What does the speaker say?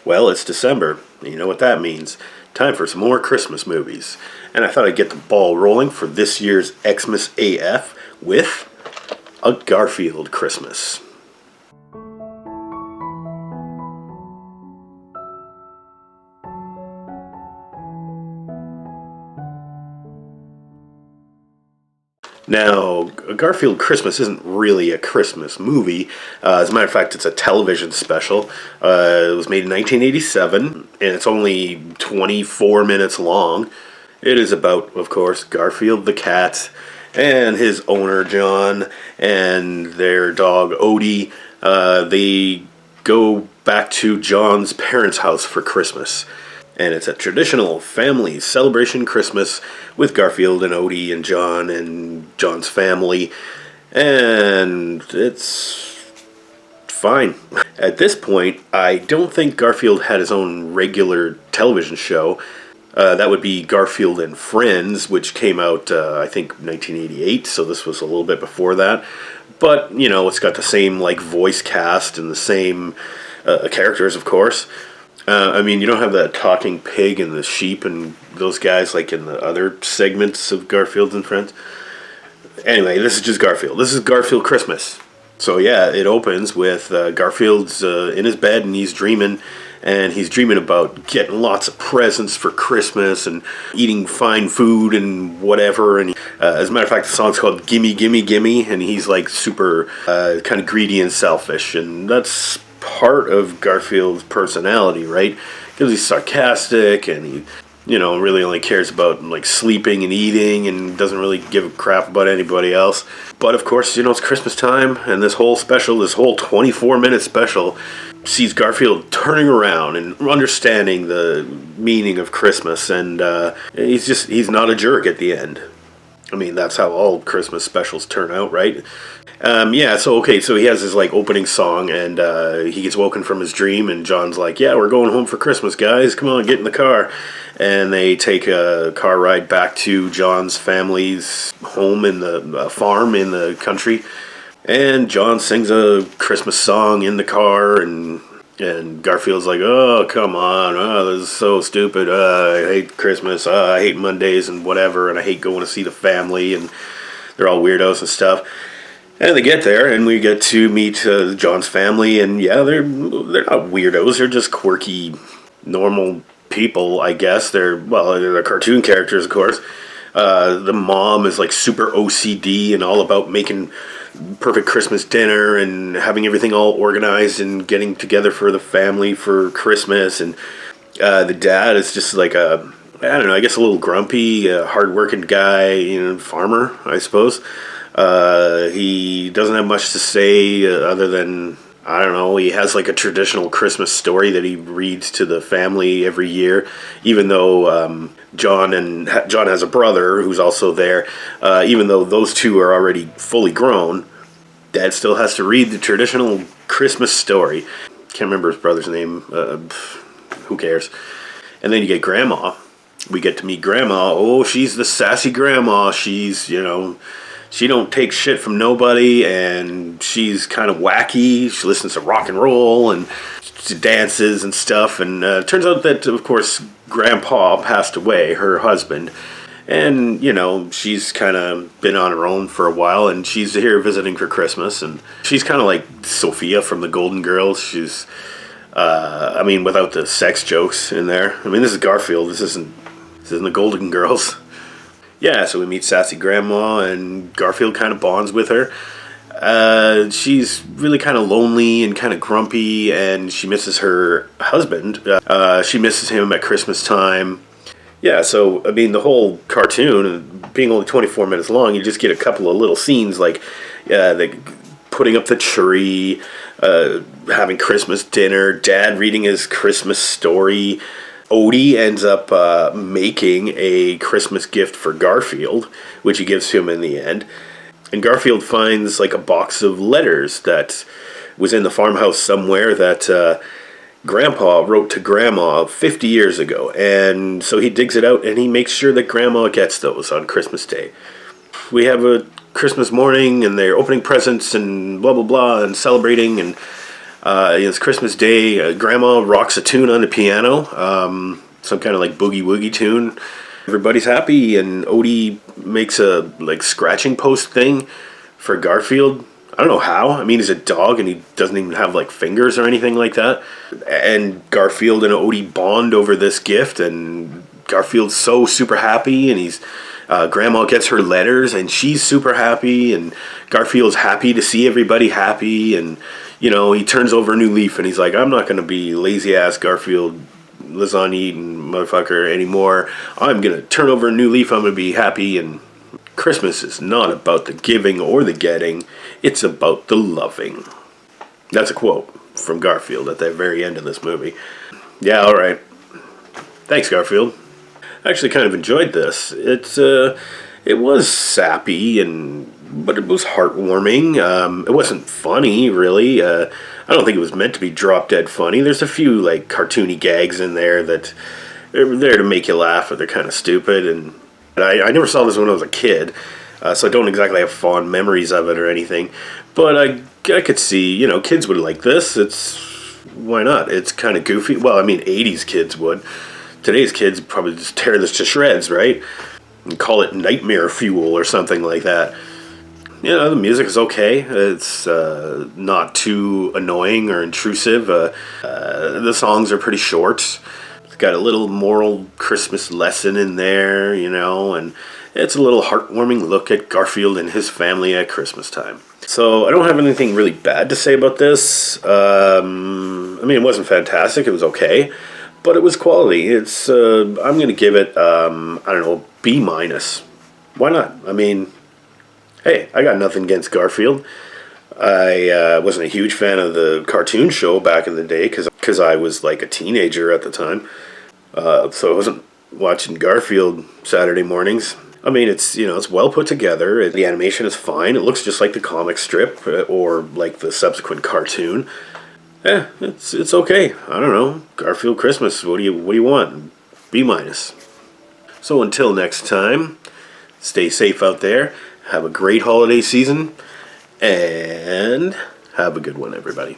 Well, it's December. You know what that means. Time for some more Christmas movies. And I thought I'd get the ball rolling for this year's Xmas AF with A Garfield Christmas. Now, Garfield Christmas isn't really a Christmas movie. As a matter of fact, it's a television special. It was made in 1987, and it's only 24 minutes long. It is about, of course, Garfield the cat and his owner, John, and their dog, Odie. They go back to John's parents' house for Christmas. And it's a traditional family celebration Christmas with Garfield and Odie and John and John's family. And it's fine. At this point, I don't think Garfield had his own regular television show. That would be Garfield and Friends, which came out, I think, 1988, so this was a little bit before that. But, you know, it's got the same, voice cast and the same characters, of course. I mean, you don't have that talking pig and the sheep and those guys like in the other segments of Garfield and Friends. Anyway, this is just Garfield. This is Garfield Christmas. So yeah, it opens with Garfield's in his bed and he's dreaming. And he's dreaming about getting lots of presents for Christmas and eating fine food and whatever. And as a matter of fact, the song's called Gimme, Gimme, Gimme. And he's like super kind of greedy and selfish. And that's part of Garfield's personality, right? Because he's sarcastic and he, really only cares about sleeping and eating and doesn't really give a crap about anybody else. But of course, it's Christmas time, and this whole 24-minute special sees Garfield turning around and understanding the meaning of Christmas, and he's not a jerk at the end. I mean, that's how all Christmas specials turn out, right? So he has his opening song, and he gets woken from his dream, and John's like, yeah, we're going home for Christmas, guys, come on, get in the car. And they take a car ride back to John's family's home in the farm in the country, and John sings a Christmas song in the car, and Garfield's like, oh, come on, this is so stupid, I hate Christmas, I hate Mondays and whatever, and I hate going to see the family, and they're all weirdos and stuff. And they get there, and we get to meet John's family, and yeah, they're not weirdos, they're just quirky, normal people, I guess. They're cartoon characters, of course. The mom is super OCD and all about making perfect Christmas dinner and having everything all organized and getting together for the family for Christmas. And the dad is just I guess a little grumpy, hard-working guy, farmer, I suppose. He doesn't have much to say other than, I don't know, he has a traditional Christmas story that he reads to the family every year, even though John has a brother who's also there. Even though those two are already fully grown, Dad still has to read the traditional Christmas story. Can't remember his brother's name. Who cares? And then you get Grandma. We get to meet Grandma. Oh, she's the sassy Grandma. She's, she don't take shit from nobody, and she's kind of wacky. She listens to rock and roll, and she dances and stuff. And turns out that, of course, Grandpa passed away, her husband. And, she's kind of been on her own for a while, and she's here visiting for Christmas. And she's kind of like Sophia from the Golden Girls. She's, without the sex jokes in there. I mean, this is Garfield. This isn't the Golden Girls. Yeah, so we meet Sassy Grandma, and Garfield kind of bonds with her. She's really kind of lonely and kind of grumpy, and she misses her husband. She misses him at Christmas time. Yeah, so, the whole cartoon, being only 24 minutes long, you just get a couple of little scenes, putting up the tree, having Christmas dinner, Dad reading his Christmas story. Odie ends up making a Christmas gift for Garfield, which he gives to him in the end. And Garfield finds a box of letters that was in the farmhouse somewhere that Grandpa wrote to Grandma 50 years ago. And so he digs it out and he makes sure that Grandma gets those on Christmas Day. We have a Christmas morning and they're opening presents and blah, blah, blah, and celebrating. And It's Christmas Day. Grandma rocks a tune on the piano, some kind of like boogie woogie tune. Everybody's happy, and Odie makes a like scratching post thing for Garfield. I don't know how. I mean, he's a dog, and he doesn't even have like fingers or anything like that. And Garfield and Odie bond over this gift, and Garfield's so super happy, and he's Grandma gets her letters, and she's super happy, and Garfield's happy to see everybody happy, and he turns over a new leaf, and he's like, I'm not going to be lazy ass Garfield lasagna-eatin motherfucker anymore. I'm going to turn over a new leaf. I'm going to be happy, and Christmas is not about the giving or the getting. It's about the loving. That's a quote from Garfield at the very end of this movie. Yeah, all right. Thanks, Garfield. I actually kind of enjoyed this. It was sappy, but it was heartwarming. It wasn't funny, really. I don't think it was meant to be drop dead funny. There's a few like cartoony gags in there that are there to make you laugh, but they're kind of stupid. And I never saw this when I was a kid, so I don't exactly have fond memories of it or anything. But I could see, kids would like this. Why not? It's kind of goofy. Well, I mean, 80s kids would. Today's kids probably just tear this to shreds, right? And call it nightmare fuel or something like that. The music is okay. It's not too annoying or intrusive. The songs are pretty short. It's got a little moral Christmas lesson in there, and it's a little heartwarming look at Garfield and his family at Christmas time. So I don't have anything really bad to say about this. It wasn't fantastic. It was okay. But it was quality. I'm going to give it, B minus. Why not? Hey, I got nothing against Garfield. I wasn't a huge fan of the cartoon show back in the day because I was like a teenager at the time. So I wasn't watching Garfield Saturday mornings. It's well put together. The animation is fine. It looks just like the comic strip or like the subsequent cartoon. It's okay. I don't know. Garfield Christmas. What do you want? B minus. So until next time, stay safe out there. Have a great holiday season, and have a good one, everybody.